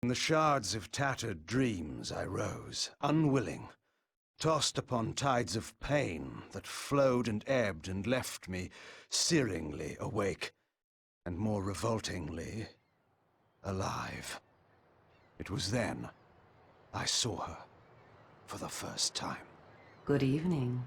From the shards of tattered dreams I rose, unwilling, tossed upon tides of pain that flowed and ebbed and left me searingly awake, and more revoltingly, alive. It was then I saw her for the first time. Good evening.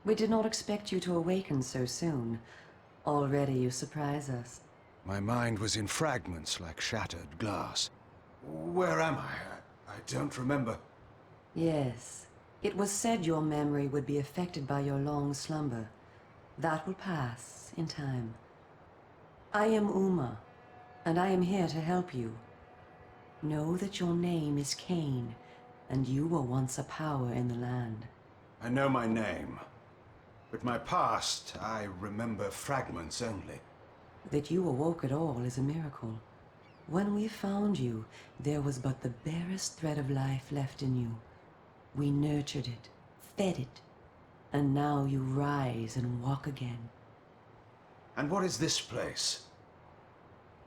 We did not expect you to awaken so soon. Already you surprise us. My mind was in fragments like shattered glass. Where am I? I don't remember. Yes. It was said your memory would be affected by your long slumber. That will pass in time. I am Uma, and I am here to help you. Know that your name is Kain, and you were once a power in the land. I know my name, but my past, I remember fragments only. That you awoke at all is a miracle. When we found you, there was but the barest thread of life left in you. We nurtured it, fed it, and now you rise and walk again. And what is this place?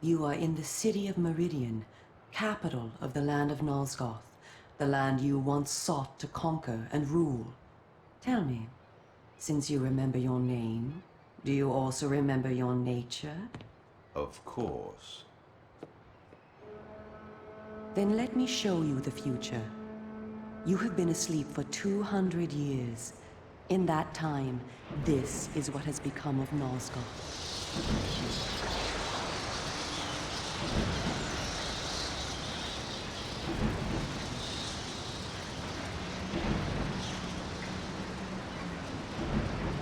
You are in the city of Meridian, capital of the land of Nosgoth, the land you once sought to conquer and rule. Tell me, since you remember your name, do you also remember your nature? Of course. Then let me show you the future. You have been asleep for 200 years. In that time, this is what has become of Nosgoth.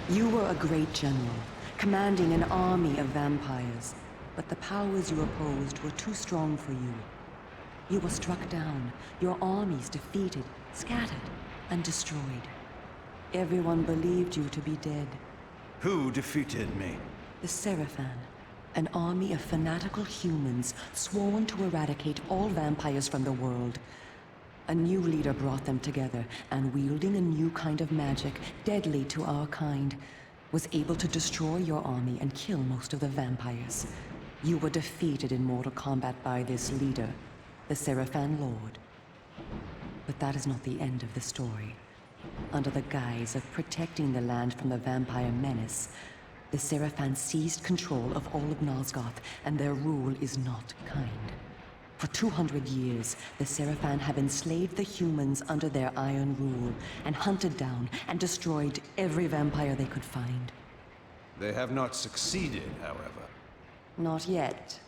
You were a great general, commanding an army of vampires, but the powers you opposed were too strong for you. You were struck down, your armies defeated, scattered, and destroyed. Everyone believed you to be dead. Who defeated me? The Seraphan, An army of fanatical humans sworn to eradicate all vampires from the world. A new leader brought them together, and wielding a new kind of magic, deadly to our kind, was able to destroy your army and kill most of the vampires. You were defeated in mortal combat by this leader, the Seraphan Lord. But that is not the end of the story. Under the guise of protecting the land from the vampire menace, the Seraphan seized control of all of Nosgoth, and their rule is not kind. For 200 years, the Seraphan have enslaved the humans under their iron rule, and hunted down and destroyed every vampire they could find. They have not succeeded, however. Not yet.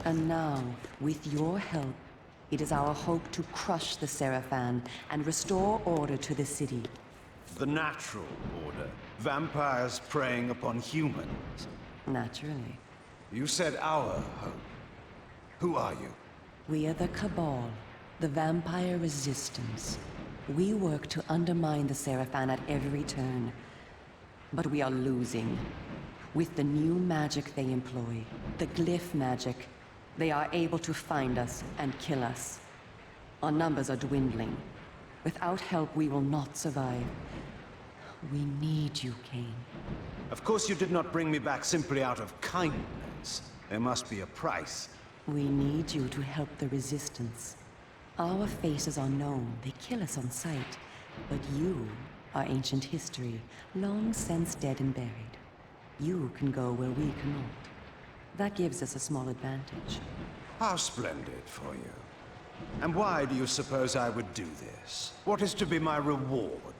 And now, with your help, it is our hope to crush the Seraphan and restore order to the city. The natural order. Vampires preying upon humans. Naturally. You said our hope. Who are you? We are the Cabal, the vampire resistance. We work to undermine the Seraphan at every turn. But we are losing. With the new magic they employ, the glyph magic, they are able to find us and kill us. Our numbers are dwindling. Without help, we will not survive. We need you, Kain. Of course you did not bring me back simply out of kindness. There must be a price. We need you to help the Resistance. Our faces are known. They kill us on sight. But you are ancient history, long since dead and buried. You can go where we cannot. That gives us a small advantage. How splendid for you. And why do you suppose I would do this? What is to be my reward?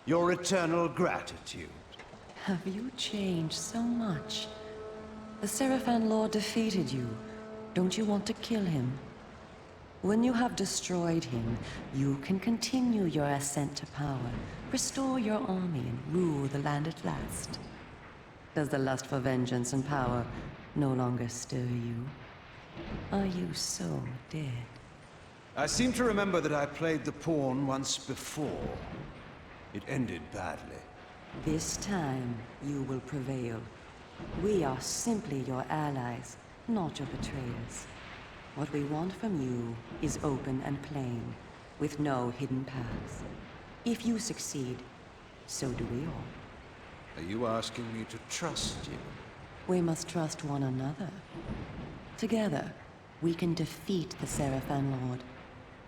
Your eternal gratitude. Have you changed so much? The Seraphan Lord defeated you. Don't you want to kill him? When you have destroyed him, you can continue your ascent to power, restore your army, and rule the land at last. Does the lust for vengeance and power no longer stir you? Are you so dead? I seem to remember that I played the pawn once before. It ended badly. This time, you will prevail. We are simply your allies, not your betrayers. What we want from you is open and plain, with no hidden paths. If you succeed, so do we all. Are you asking me to trust you? We must trust one another. Together, we can defeat the Seraphan Lord.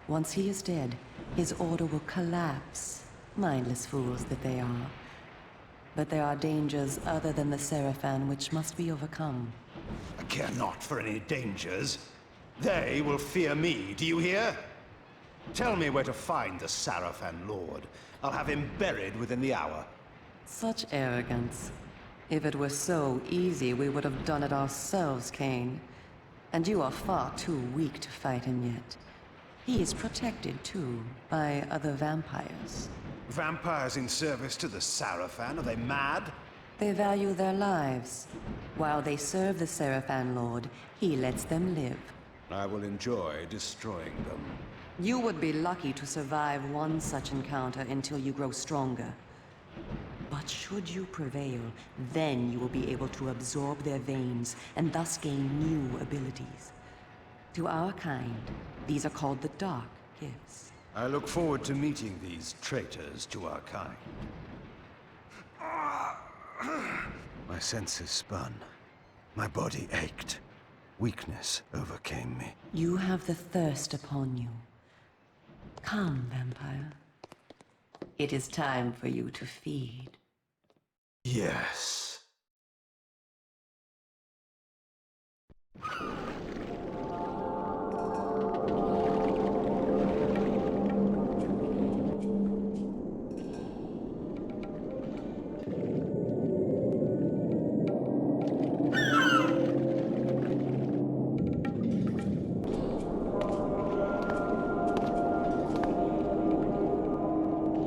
Once he is dead, his order will collapse. Mindless fools that they are. But there are dangers other than the Seraphan which must be overcome. I care not for any dangers. They will fear me, do you hear? Tell me where to find the Seraphan Lord. I'll have him buried within the hour. Such arrogance. If it were so easy, we would have done it ourselves, Kain. And you are far too weak to fight him yet. He is protected, too, by other vampires. Vampires in service to the Seraphan? Are they mad? They value their lives. While they serve the Seraphan Lord, he lets them live. I will enjoy destroying them. You would be lucky to survive one such encounter until you grow stronger. But should you prevail, then you will be able to absorb their veins and thus gain new abilities. To our kind, these are called the Dark Gifts. I look forward to meeting these traitors to our kind. My senses spun. My body ached. Weakness overcame me. You have the thirst upon you. Come, vampire. It is time for you to feed. Yes.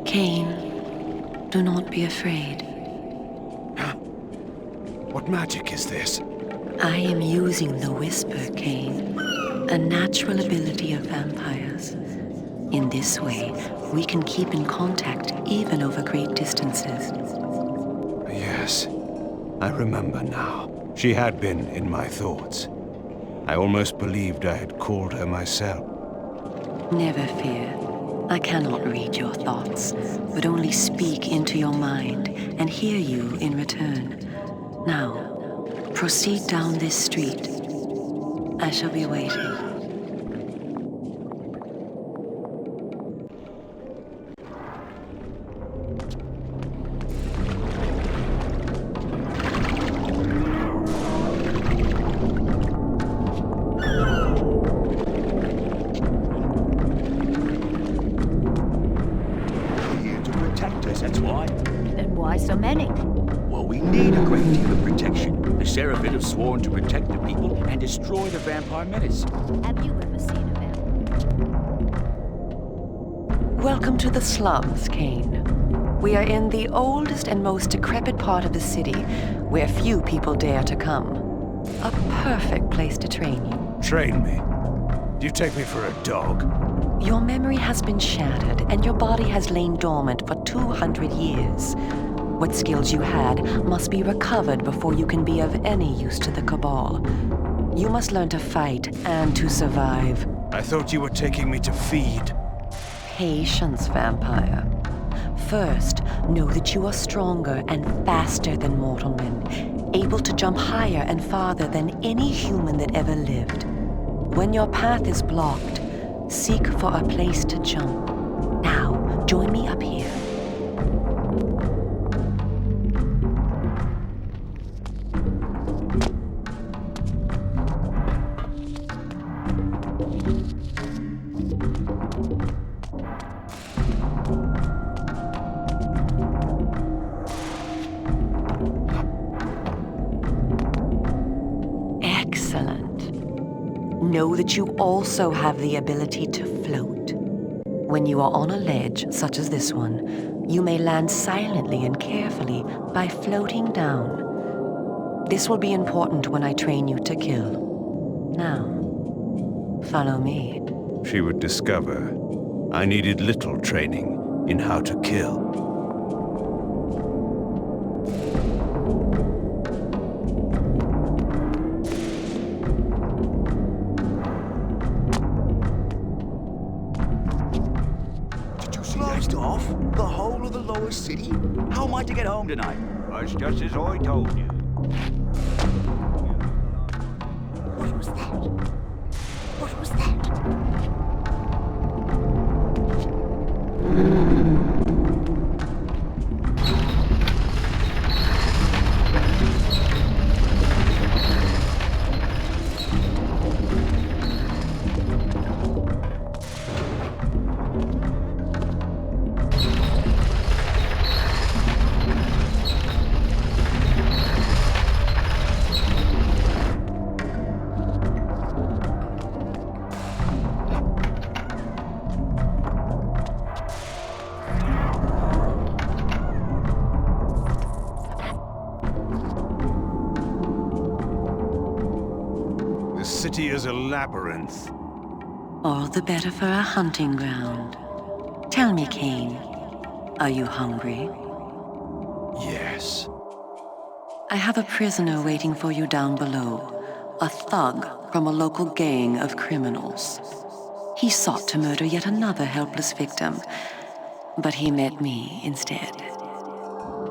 Kain, do not be afraid. What magic is this? I am using the Whisper, Kain, a natural ability of vampires. In this way, we can keep in contact even over great distances. Yes, I remember now. She had been in my thoughts. I almost believed I had called her myself. Never fear. I cannot read your thoughts, but only speak into your mind and hear you in return. Now, proceed down this street. I shall be waiting. That's why. Then why so many? Well, we need a great deal of protection. The Seraphim have sworn to protect the people and destroy the vampire menace. Have you ever seen a vampire? Welcome to the slums, Kain. We are in the oldest and most decrepit part of the city, where few people dare to come. A perfect place to train you. Train me? Do you take me for a dog? Your memory has been shattered, and your body has lain dormant for 200 years. What skills you had must be recovered before you can be of any use to the Cabal. You must learn to fight and to survive. I thought you were taking me to feed. Patience, vampire. First, know that you are stronger and faster than mortal men, able to jump higher and farther than any human that ever lived. When your path is blocked, seek for a place to jump. Now, join me up here. Excellent. Know that you also have the ability to float. When you are on a ledge, such as this one, you may land silently and carefully by floating down. This will be important when I train you to kill. Now, follow me. She would discover I needed little training in how to kill. Closed off the whole of the lower city? How am I to get home tonight? It's just as I told you. What was that? What was that? The city is a labyrinth. All the better for a hunting ground. Tell me, Kain, are you hungry? Yes. I have a prisoner waiting for you down below. A thug from a local gang of criminals. He sought to murder yet another helpless victim, but he met me instead.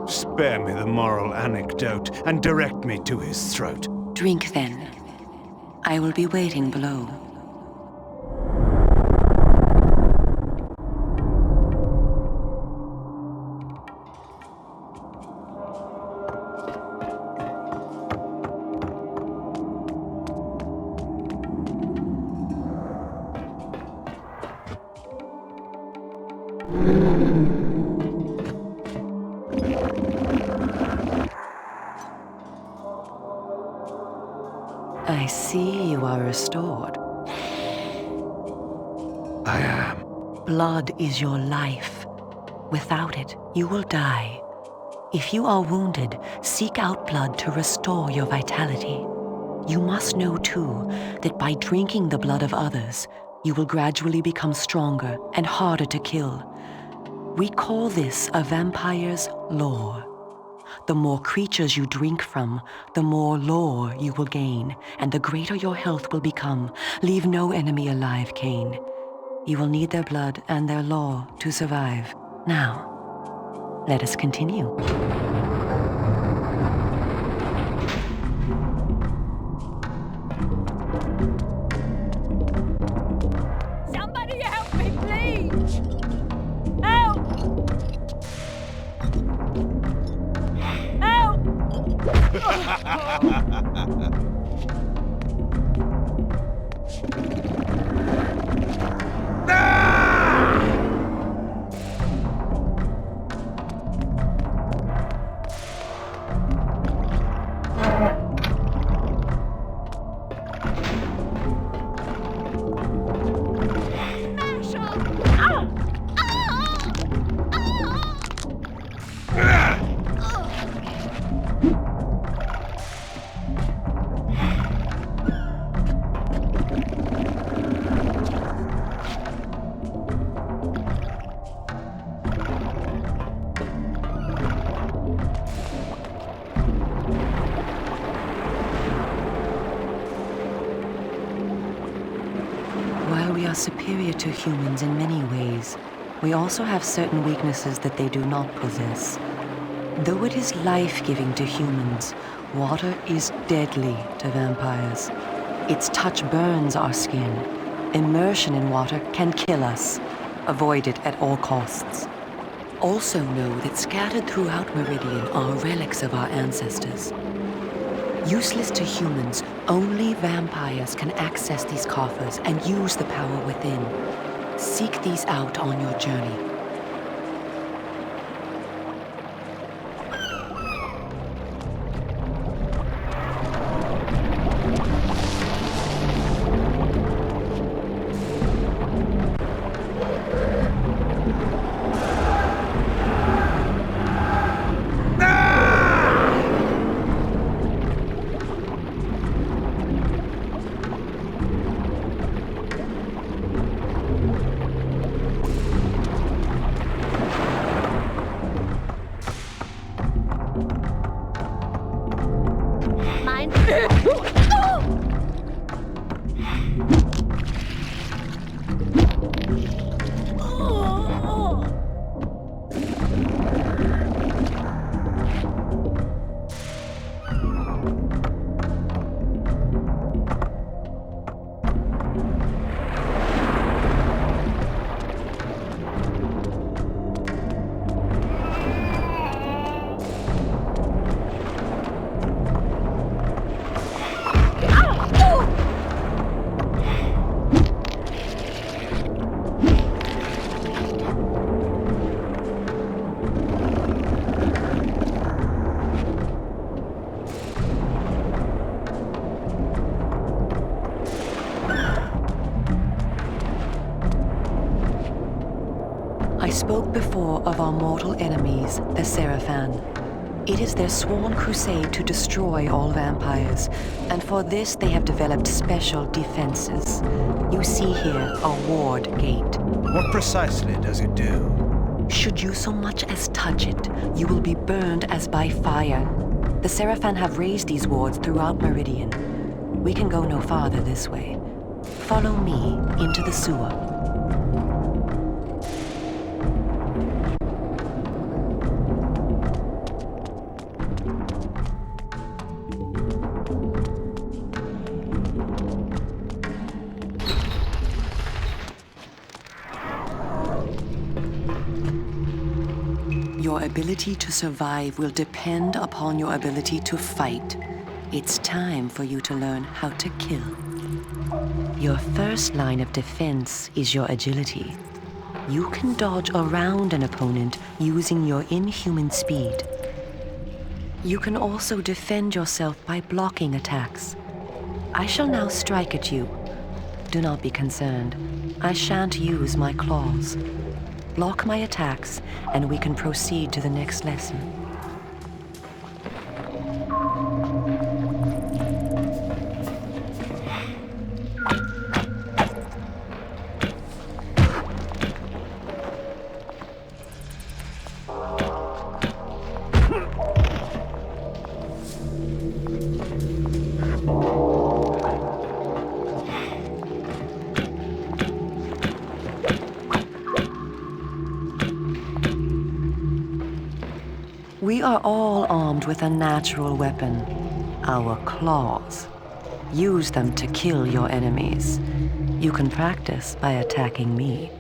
Spare me the moral anecdote and direct me to his throat. Drink then. I will be waiting below. I see you are restored. I am. Blood is your life. Without it, you will die. If you are wounded, seek out blood to restore your vitality. You must know, too, that by drinking the blood of others, you will gradually become stronger and harder to kill. We call this a vampire's lore. The more creatures you drink from, the more lore you will gain, and the greater your health will become. Leave no enemy alive, Kain. You will need their blood and their lore to survive. Now, let us continue. Somebody help me, please! Help! While we are superior to humans in many ways, we also have certain weaknesses that they do not possess. Though it is life-giving to humans, water is deadly to vampires. Its touch burns our skin. Immersion in water can kill us. Avoid it at all costs. Also know that scattered throughout Meridian are relics of our ancestors. Useless to humans, only vampires can access these coffers and use the power within. Seek these out on your journey. Mine. I spoke before of our mortal enemies, the Seraphan. It is their sworn crusade to destroy all vampires, and for this they have developed special defenses. You see here a ward gate. What precisely does it do? Should you so much as touch it, you will be burned as by fire. The Seraphan have raised these wards throughout Meridian. We can go no farther this way. Follow me into the sewer. Your ability to survive will depend upon your ability to fight. It's time for you to learn how to kill. Your first line of defense is your agility. You can dodge around an opponent using your inhuman speed. You can also defend yourself by blocking attacks. I shall now strike at you. Do not be concerned. I shan't use my claws. Block my attacks, and we can proceed to the next lesson. We are all armed with a natural weapon, our claws. Use them to kill your enemies. You can practice by attacking me.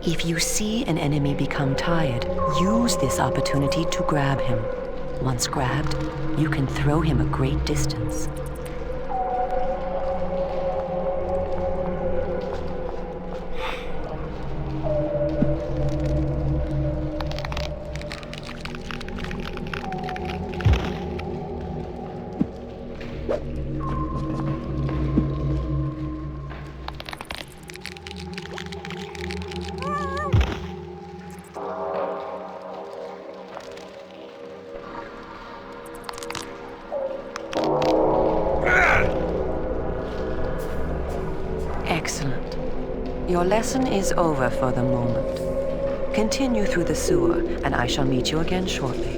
If you see an enemy become tired, use this opportunity to grab him. Once grabbed, you can throw him a great distance. Excellent. Your lesson is over for the moment. Continue through the sewer, and I shall meet you again shortly.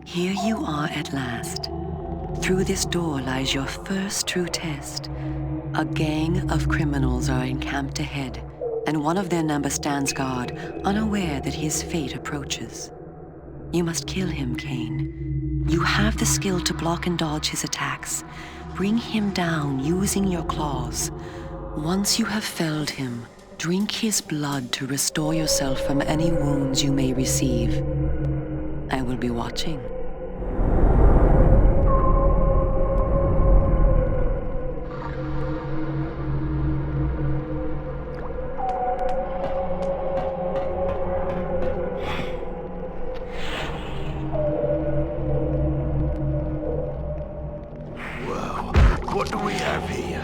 Here you are at last. Through this door lies your first true test. A gang of criminals are encamped ahead, and one of their number stands guard, unaware that his fate approaches. You must kill him, Kain. You have the skill to block and dodge his attacks. Bring him down using your claws. Once you have felled him, drink his blood to restore yourself from any wounds you may receive. I will be watching. What do we have here?